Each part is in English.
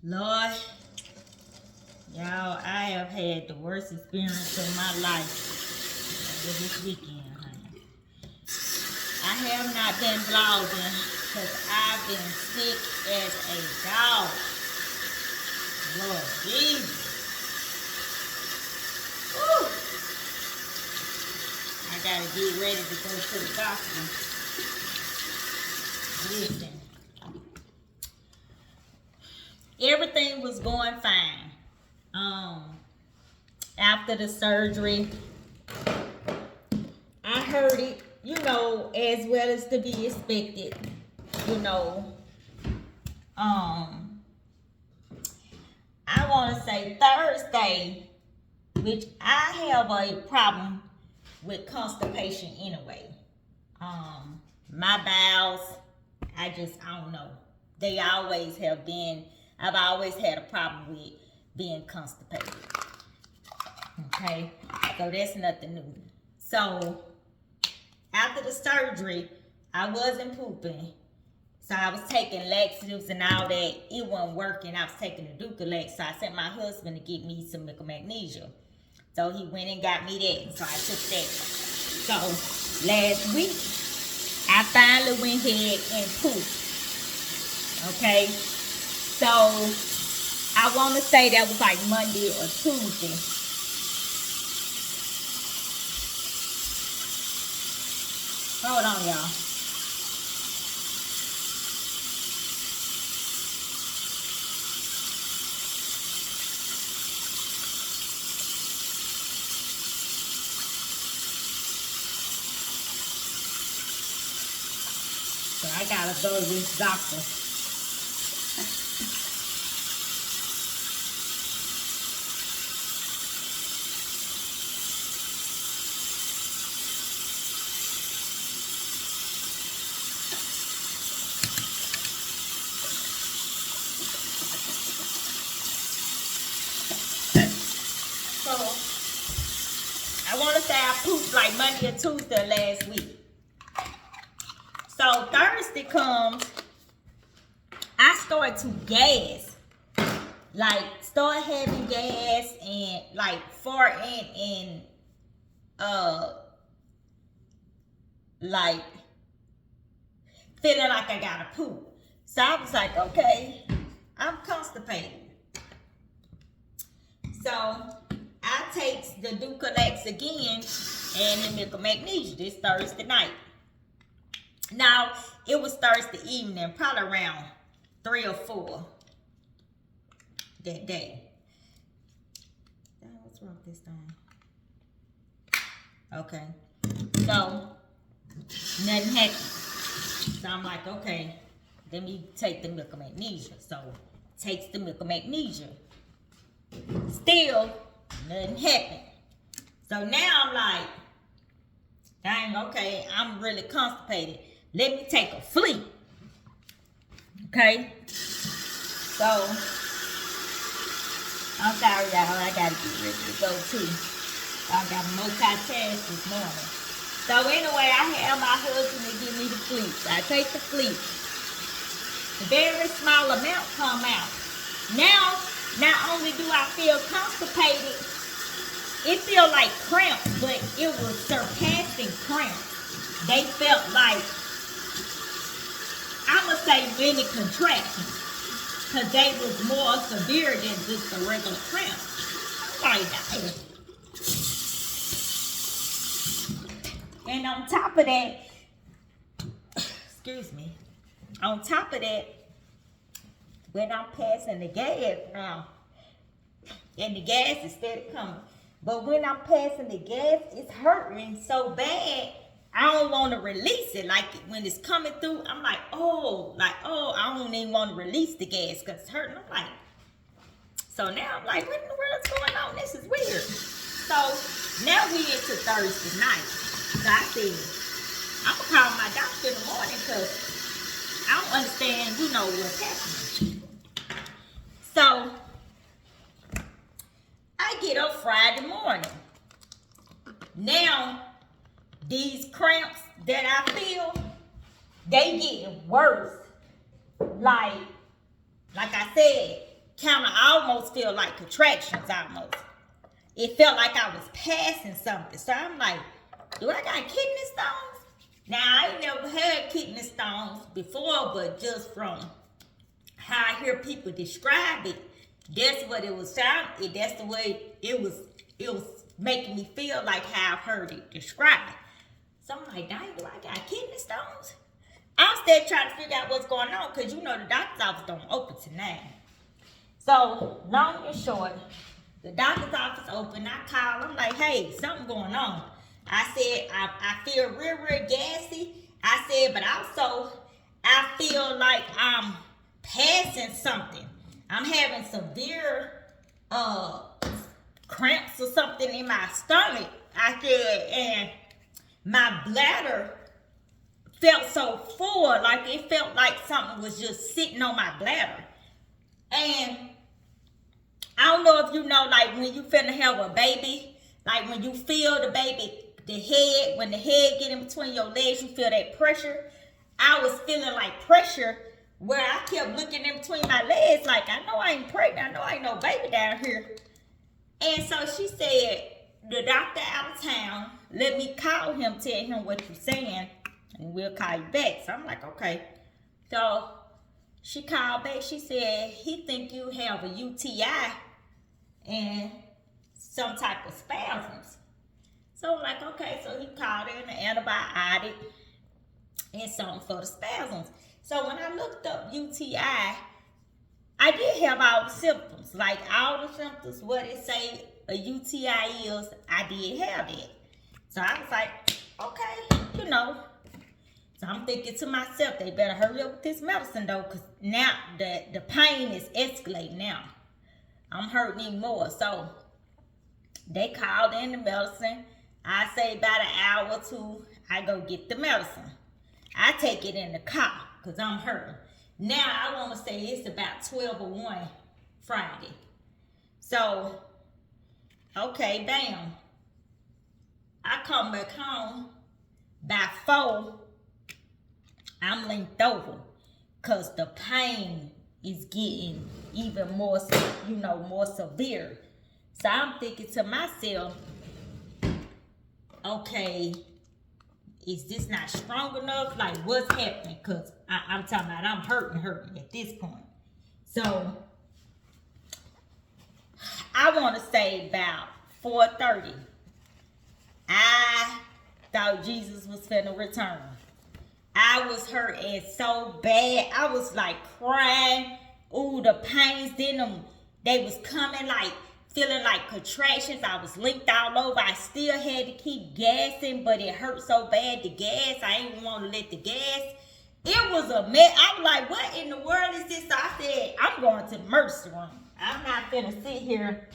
Lord, y'all, I have had the worst experience of my life with this weekend, honey. I have not been vlogging because I've been sick as a dog. Lord Jesus. Woo. I gotta get ready to go to the doctor. Listen. Everything was going fine. After the surgery, I heard it, as well as to be expected. I want to say Thursday, which I have a problem with constipation anyway. My bowels, I don't know. They always have been, I've always had a problem with being constipated. Okay, so that's nothing new. So after the surgery, I wasn't pooping. So I was taking laxatives and all that. It wasn't working. I was taking the Ducalex. So I sent my husband to get me some magnesia. So he went and got me that. So I took that. So last week, I finally went ahead and pooped. Okay. So I want to say that was like Monday or Tuesday. Hold on, y'all. So I gotta go to this doctor. So I want to say I pooped like Monday or Tuesday last week. So Thursday comes, I start to gas, like start having gas and like farting and like feeling like I gotta poop. So I was like, okay, I'm constipated. So I take the Ducalex again and the magnesia this Thursday night. Now, it was Thursday evening, probably around 3 or 4 that day. What's wrong with this thing? Okay. So, nothing happened. So I'm like, okay, let me take the milk of magnesia. So, takes the milk of magnesia. Still, nothing happened. So now I'm like, dang, okay, I'm really constipated. Let me take a fleet. Okay? So, I'm sorry, y'all. I gotta get ready to go too. I got multitask this morning. So anyway, I have my husband to give me the fleet. I take the fleet. A very small amount come out. Now, not only do I feel constipated, it feel like cramps, but it was surpassing cramps. They felt like, I'm going to say many contractions, because they was more severe than just the regular cramps. I'm like, dang. And on top of that, excuse me, on top of that, when I'm passing the gas now, and the gas is steady coming, but when I'm passing the gas, it's hurting so bad, I don't want to release it. Like when it's coming through, I'm like, I don't even want to release the gas because it's hurting. I'm like, so now I'm like, what in the world is going on? This is weird. So now we into Thursday night. So I said, I'm going to call my doctor in the morning because I don't understand, what's happening. So I get up Friday morning. Now, these cramps that I feel, they getting worse. Like I said, kind of almost feel like contractions almost. It felt like I was passing something. So I'm like, do I got kidney stones? Now, I ain't never had kidney stones before, but just from how I hear people describe it, that's what it was sounding. That's the way it was making me feel like how I've heard it described. So I'm like, dang, do I got kidney stones? I'm still trying to figure out what's going on because you know the doctor's office don't open till 9. So, long and short, the doctor's office open. I called. I'm like, hey, something going on. I said, I feel real gassy. I said, but also, I feel like I'm passing something. I'm having severe cramps or something in my stomach. I said, and my bladder felt so full, like it felt like something was just sitting on my bladder. And I don't know if you know, like when you finna have a baby, like when you feel the baby, the head, when the head get in between your legs, you feel that pressure. I was feeling like pressure where I kept looking in between my legs, like I know I ain't pregnant, I know I ain't no baby down here. And so she said, the doctor out of town, let me call him, tell him what you're saying, and we'll call you back. So I'm like, okay. So she called back. She said, he think you have a UTI and some type of spasms. So I'm like, okay. So he called in an antibiotic and something for the spasms. So when I looked up UTI, I did have all the symptoms. Like all the symptoms, what it say a UTI is, I did have it. So I was like, okay, you know. So I'm thinking to myself, they better hurry up with this medicine though, because now the pain is escalating now. I'm hurting even more. So they called in the medicine. I say about an hour or two, I go get the medicine. I take it in the car because I'm hurting. Now I want to say it's about 12:01 Friday. So, okay, bam. I come back home by 4. I'm linked over because the pain is getting even more, more severe. So I'm thinking to myself, okay, is this not strong enough? Like, what's happening? Because I'm talking about I'm hurting at this point. So I want to say about 4:30, I thought Jesus was finna return. I was hurting so bad. I was like crying. Ooh, the pains they was coming like, feeling like contractions. I was linked all over. I still had to keep gassing, but it hurt so bad, the gas. I ain't even want to let the gas. It was a mess. I was like, what in the world is this? So I said, I'm going to the emergency room. I'm not finna sit here.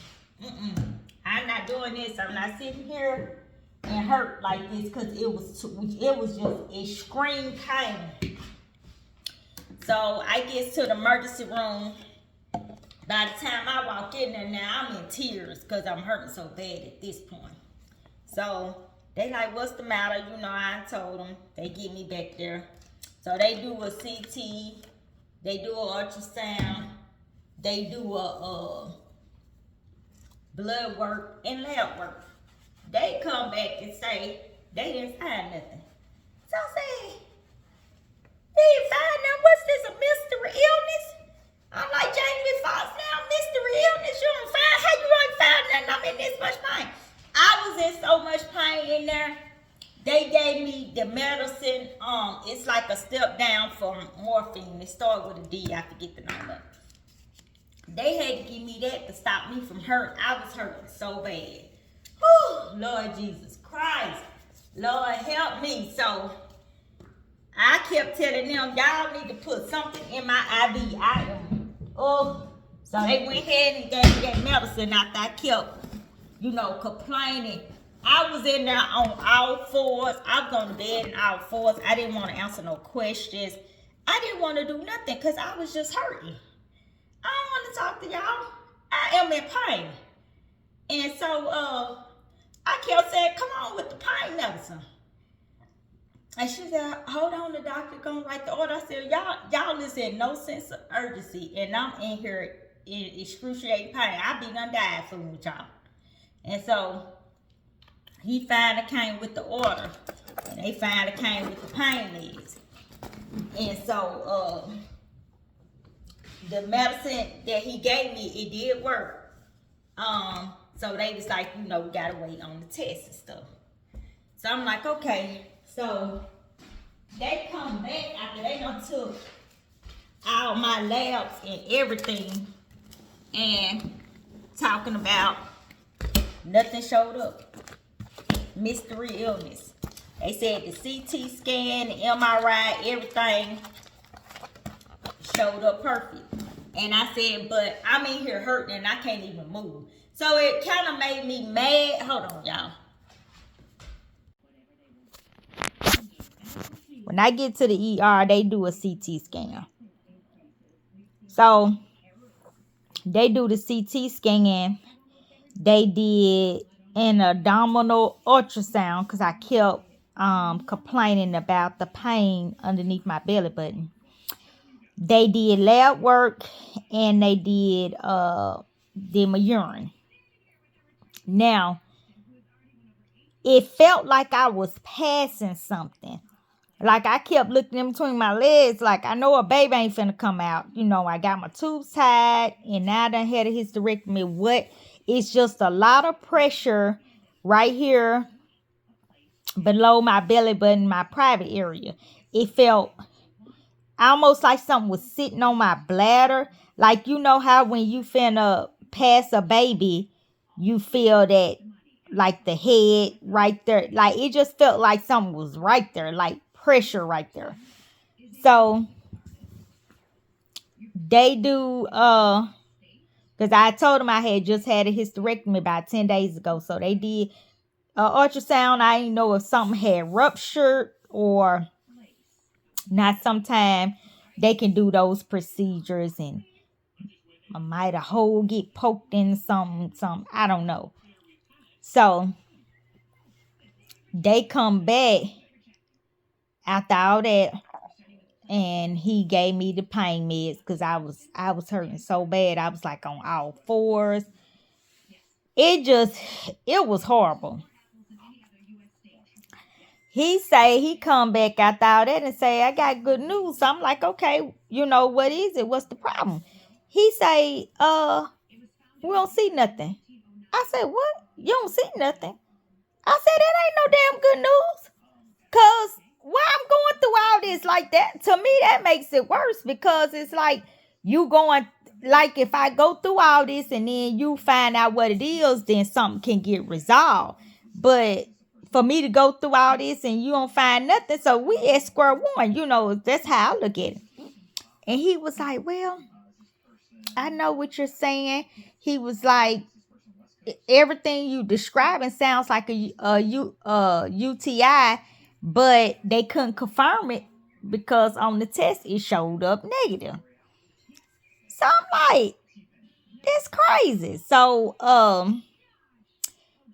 I'm not doing this. I'm not sitting here and hurt like this because it was just extreme pain. So I get to the emergency room. By the time I walk in there now, I'm in tears because I'm hurting so bad at this point. So they like, what's the matter? I told them. They get me back there. So they do a CT. They do an ultrasound. They do a blood work and lab work. They come back and say they didn't find nothing. So I say, they didn't find nothing? What's this, a mystery illness? I'm like, Jamie Foxx now, mystery illness, you don't find, how you ain't find nothing? I'm in this much pain. I was in so much pain in there. They gave me the medicine, it's like a step down from morphine. It started with a D, I forget the name of it. They had to give me that to stop me from hurting. I was hurting so bad. Whew, Lord Jesus Christ. Lord help me. So I kept telling them, y'all need to put something in my IV. So they went ahead and gave me that medicine after I kept, complaining. I was in there on all fours. I was on the bed on all fours. I didn't want to answer no questions. I didn't want to do nothing because I was just hurting. I don't want to talk to y'all. I am in pain. And so I kept saying, come on with the pain medicine. And she said, hold on, the doctor gonna write the order. I said, y'all is in no sense of urgency. And I'm in here excruciating pain. I be done died fooling with y'all. And so he finally came with the order, and they finally came with the pain meds. And so the medicine that he gave me, it did work. So they was like, we gotta wait on the test and stuff. So I'm like, okay. So they come back after they done took all my labs and everything, and talking about nothing showed up. Mystery illness. They said the CT scan, the MRI, everything showed up perfect. And I said, but I'm in here hurting and I can't even move. So it kind of made me mad. Hold on, y'all. When I get to the ER, they do a CT scan. So they do the CT scan. They did an abdominal ultrasound because I kept complaining about the pain underneath my belly button. They did lab work and they did my urine. Now, it felt like I was passing something. Like I kept looking in between my legs, like I know a baby ain't finna come out. I got my tubes tied, and now I done had a hysterectomy. What? It's just a lot of pressure right here below my belly button, my private area. It felt almost like something was sitting on my bladder. Like, how when you finna pass a baby, you feel that, like the head right there. Like, it just felt like something was right there, like pressure right there. So they do, because I told them I had just had a hysterectomy about 10 days ago. So they did ultrasound. I didn't know if something had ruptured or not. Sometime they can do those procedures and I might a hole get poked in something. I don't know. So they come back after all that, and he gave me the pain meds because I was hurting so bad. I was like on all fours. It was horrible. He say he come back after all that and say, I got good news. So I'm like, okay, what is it? What's the problem? He say, we don't see nothing. I said, what? You don't see nothing? I said, that ain't no damn good news. Because why I'm going through all this like that, to me, that makes it worse. Because it's like you going, like if I go through all this and then you find out what it is, then something can get resolved. But for me to go through all this and you don't find nothing, so we at square one, that's how I look at it. And he was like, well, I know what you're saying. He was like, everything you describing sounds like a UTI, but they couldn't confirm it because on the test it showed up negative. So I'm like, that's crazy. So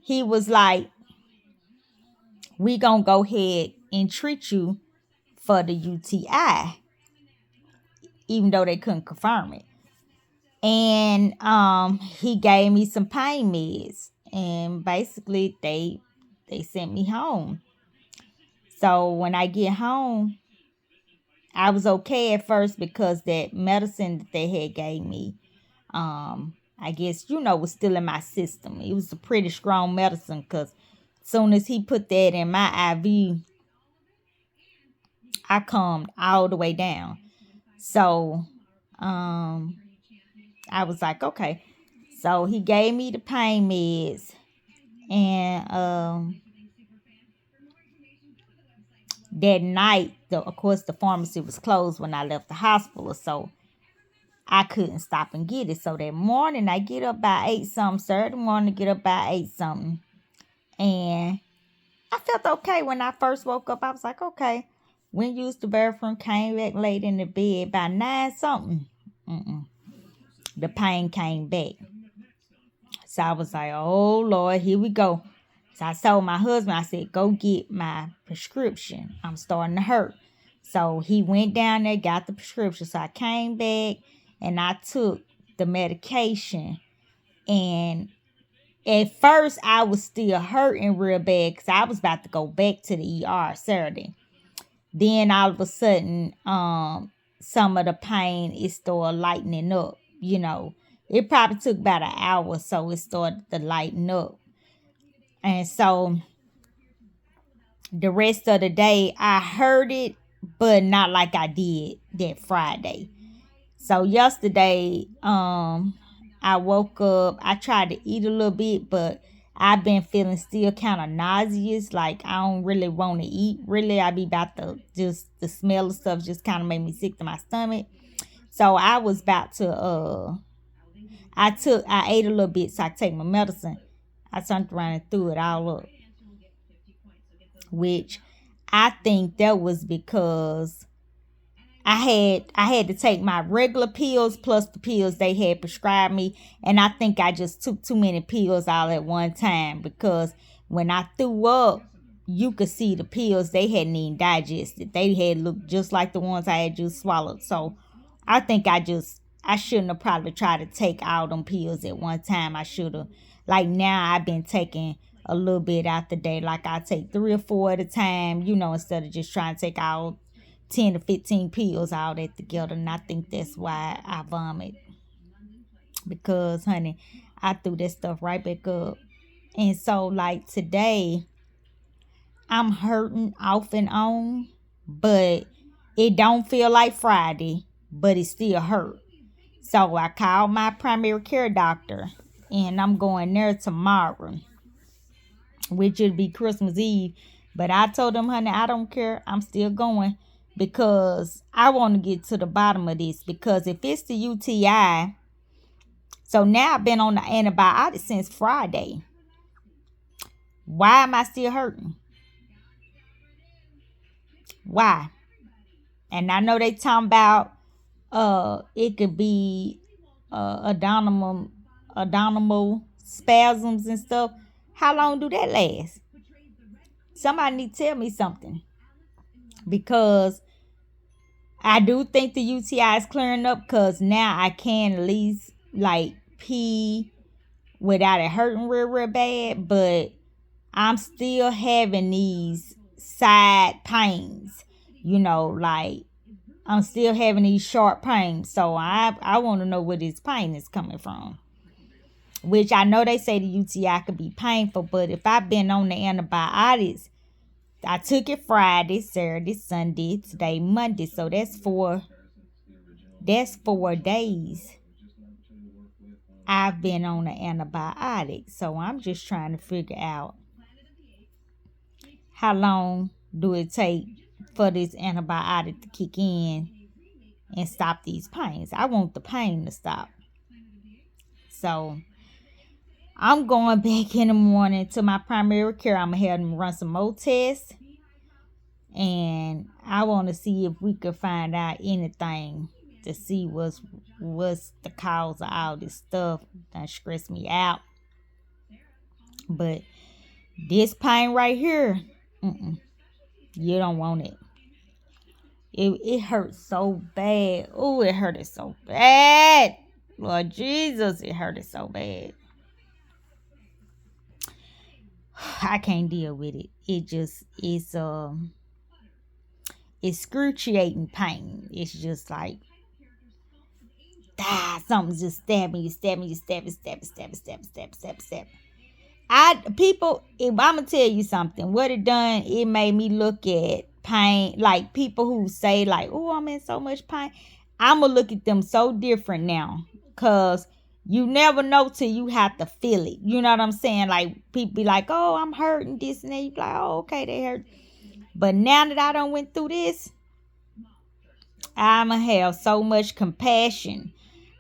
he was like, we gonna go ahead and treat you for the UTI, even though they couldn't confirm it. And he gave me some pain meds, and basically they sent me home. So when I get home, I was okay at first because that medicine that they had gave me, I guess, was still in my system. It was a pretty strong medicine because as soon as he put that in my IV, I calmed all the way down. So I was like, okay. So he gave me the pain meds, and that night, of course, the pharmacy was closed when I left the hospital, so I couldn't stop and get it. So that morning, I get up by 8 something, Saturday morning, get up by 8 something, and I felt okay when I first woke up. I was like, okay. Went used the bathroom, came back, laid in the bed by 9 something. The pain came back. So I was like, oh, Lord, here we go. So I told my husband, I said, go get my prescription. I'm starting to hurt. So he went down there, got the prescription. So I came back and I took the medication. And at first, I was still hurting real bad because I was about to go back to the ER Saturday. Then all of a sudden, some of the pain, it started lightening up. It probably took about an hour, so it started to lighten up. And so the rest of the day, I heard it, but not like I did that Friday. So yesterday, I woke up. I tried to eat a little bit, but I've been feeling still kind of nauseous. Like I don't really want to eat. Really, I be about to just the smell of stuff just kind of made me sick to my stomach. So I was about to I ate a little bit so I could take my medicine. I turned around and threw it all up, which I think that was because I had to take my regular pills plus the pills they had prescribed me, and I think I just took too many pills all at one time because when I threw up, you could see the pills they hadn't even digested. They had looked just like the ones I had just swallowed. So I think I shouldn't have probably tried to take all them pills at one time. I should have. Like now I've been taking a little bit out the day. Like I take 3 or 4 at a time, instead of just trying to take all 10 to 15 pills all that together. And I think that's why I vomit. Because, honey, I threw that stuff right back up. And so, like today, I'm hurting off and on. But it don't feel like Friday. But it still hurt. So, I called my primary care doctor. And I'm going there tomorrow. Which would be Christmas Eve. But I told them, honey, I don't care. I'm still going. Because I want to get to the bottom of this. Because if it's the UTI, so now I've been on the antibiotics since Friday. Why am I still hurting? Why? And I know they talking about it could be abdominal spasms and stuff. How long do that last? Somebody need to tell me something. Because I do think the UTI is clearing up because now I can at least like pee without it hurting real bad. But I'm still having these side pains, like I'm still having these sharp pains. So I want to know where this pain is coming from. Which I know they say the UTI could be painful, but if I've been on the antibiotics, I took it Friday, Saturday, Sunday, today, Monday. So that's 4 days I've been on the antibiotics. So I'm just trying to figure out how long do it take for this antibiotic to kick in and stop these pains. I want the pain to stop. So I'm going back in the morning to my primary care. I'm going to have them run some more tests. And I want to see if we could find out anything to see what's the cause of all this stuff that stress me out. But this pain right here, you don't want it. It hurts so bad. Oh, it hurted so bad. Lord Jesus, it hurted so bad. I can't deal with it. It's excruciating pain. It's just like something's just stabbing you. If I'm gonna tell you something, what it done, it made me look at pain, like people who say like, oh, I'm in so much pain. I'm gonna look at them so different now, cause you never know till you have to feel it. You know what I'm saying? Like people be like, oh, I'm hurting this and that. You be like, oh, okay, they hurt. But now that I done went through this, I'ma have so much compassion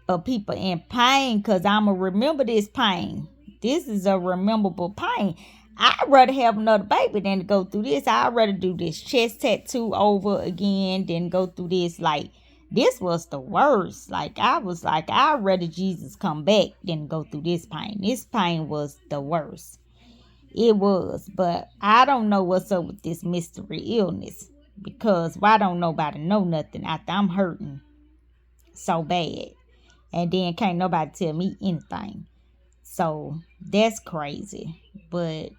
for people in pain, cause I'ma remember this pain. This is a rememberable pain. I'd rather have another baby than to go through this. I'd rather do this chest tattoo over again than go through this. Like, this was the worst. Like, I was like, I'd rather Jesus come back than go through this pain. This pain was the worst. It was. But I don't know what's up with this mystery illness. Because why don't nobody know nothing after I'm hurting so bad? And then can't nobody tell me anything. So that's crazy. But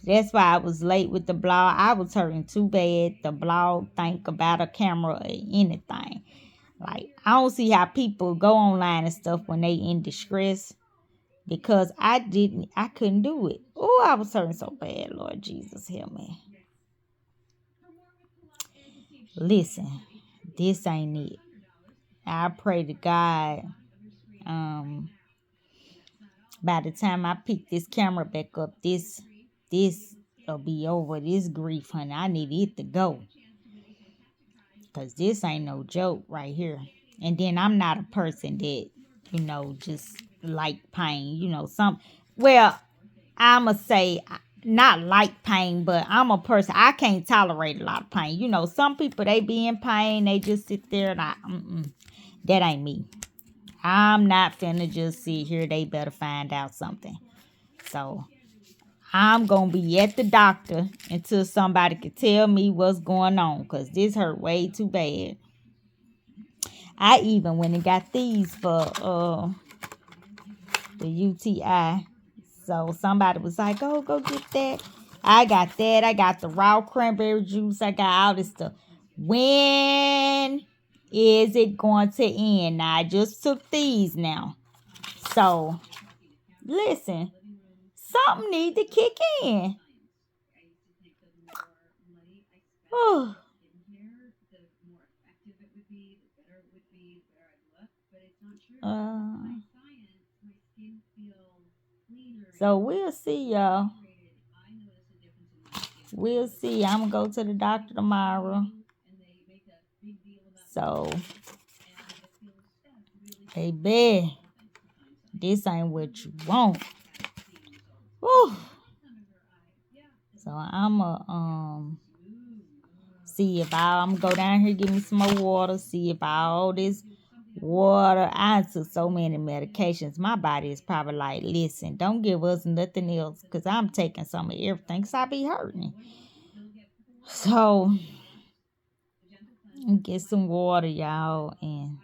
that's why I was late with the blog. I was hurting too bad. The blog think about a camera or anything. Like, I don't see how people go online and stuff when they in distress, because I couldn't do it. Oh, I was hurting so bad. Lord Jesus, help me. Listen, this ain't it. I pray to God, by the time I pick this camera back up, this will be over. This grief, honey, I need it to go, because this ain't no joke right here. And then I'm not a person that, just like pain. Well, I'ma say not like pain, but I'm a person, I can't tolerate a lot of pain. Some people, they be in pain, they just sit there and that ain't me. I'm not finna just sit here. They better find out something. So I'm gonna be at the doctor until somebody can tell me what's going on, because this hurt way too bad. I even went and got these for the UTI. So somebody was like, oh, go get that. I got that. I got the raw cranberry juice. I got all this stuff. When is it going to end? Now, I just took these now. So, listen, something need to kick in. Oh. So we'll see, y'all. We'll see. I'm going to go to the doctor tomorrow. So, baby, this ain't what you want. Whew. So I'm going see if I'm go down here, get me some more water, see if all this water. I took so many medications. My body is probably like, listen, don't give us nothing else, because I'm taking some of everything, because I be hurting. So get some water, y'all, and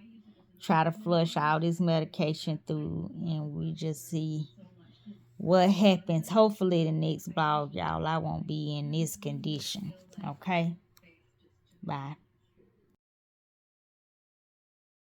try to flush all this medication through, and we just see what happens. Hopefully the next vlog, y'all, I won't be in this condition. Okay, bye.